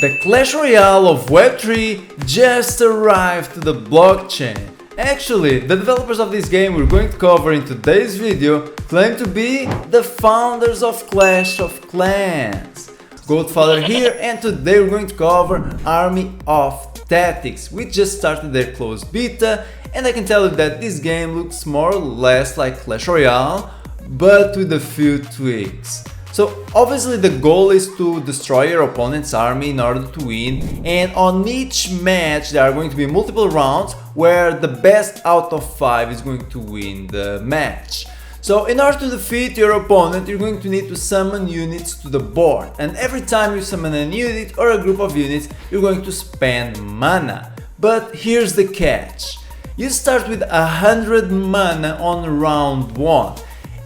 The Clash Royale of Web3 just arrived to the blockchain. Actually, the developers of this game we're going to cover in today's video claim to be the founders of Clash of Clans. Goatfather here, and today we're going to cover Army of Tactics, which just started their closed beta, and I can tell you that this game looks more or less like Clash Royale, but with a few tweaks. So obviously the goal is to destroy your opponent's army in order to win, and on each match there are going to be multiple rounds where the best out of 5 is going to win the match. So in order to defeat your opponent, you're going to need to summon units to the board, and every time you summon a unit or a group of units, you're going to spend mana. But here's the catch. You start with 100 mana on round 1.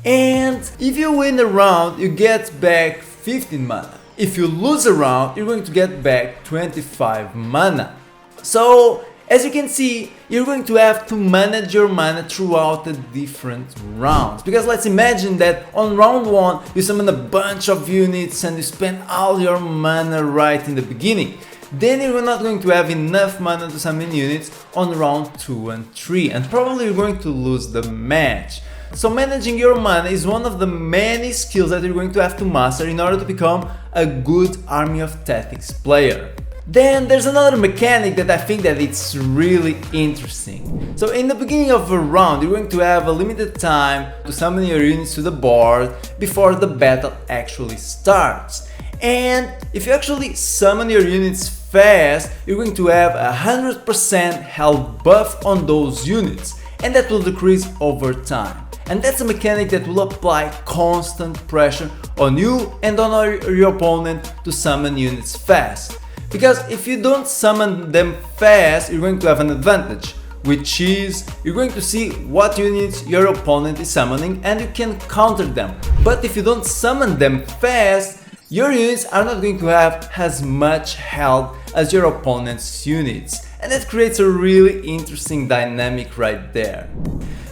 And if you win a round, you get back 15 mana. If you lose a round, you're going to get back 25 mana. So, as you can see, you're going to have to manage your mana throughout the different rounds. Because let's imagine that on round 1, you summon a bunch of units and you spend all your mana right in the beginning. Then you're not going to have enough mana to summon units on round 2 and 3, and probably you're going to lose the match. So managing your mana is one of the many skills that you're going to have to master in order to become a good Army of Tactics player. Then there's another mechanic that I think that it's really interesting. So in the beginning of a round, you're going to have a limited time to summon your units to the board before the battle actually starts. And if you actually summon your units fast, you're going to have 100% health buff on those units, and that will decrease over time. And that's a mechanic that will apply constant pressure on you and on your opponent to summon units fast. Because if you don't summon them fast, you're going to have an advantage, which is you're going to see what units your opponent is summoning and you can counter them. But if you don't summon them fast, your units are not going to have as much health as your opponent's units. And that creates a really interesting dynamic right there.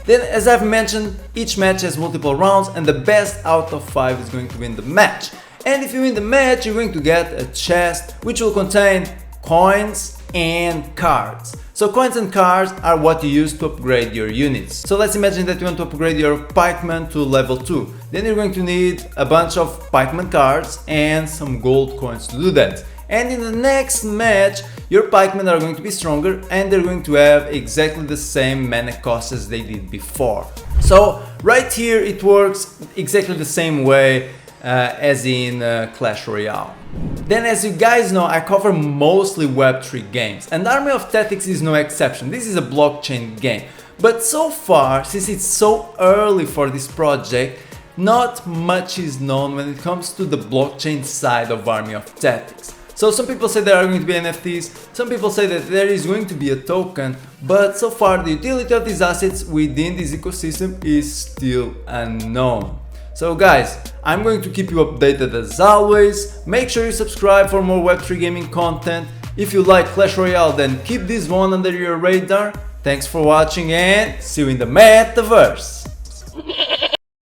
Then, as I've mentioned, each match has multiple rounds and the best out of 5 is going to win the match. And if you win the match, you're going to get a chest which will contain coins and cards. So coins and cards are what you use to upgrade your units. So let's imagine that you want to upgrade your pikeman to level 2. Then you're going to need a bunch of pikeman cards and some gold coins to do that. And in the next match, your pikemen are going to be stronger and they're going to have exactly the same mana cost as they did before. So right here it works exactly the same way as in Clash Royale. Then, as you guys know, I cover mostly Web3 games, and Army of Tactics is no exception. This is a blockchain game. But so far, since it's so early for this project, not much is known when it comes to the blockchain side of Army of Tactics. So some people say there are going to be NFTs, some people say that there is going to be a token, but so far the utility of these assets within this ecosystem is still unknown. So guys, I'm going to keep you updated as always. Make sure you subscribe for more Web3 gaming content. If you like Clash Royale, then keep this one under your radar. Thanks for watching and see you in the metaverse.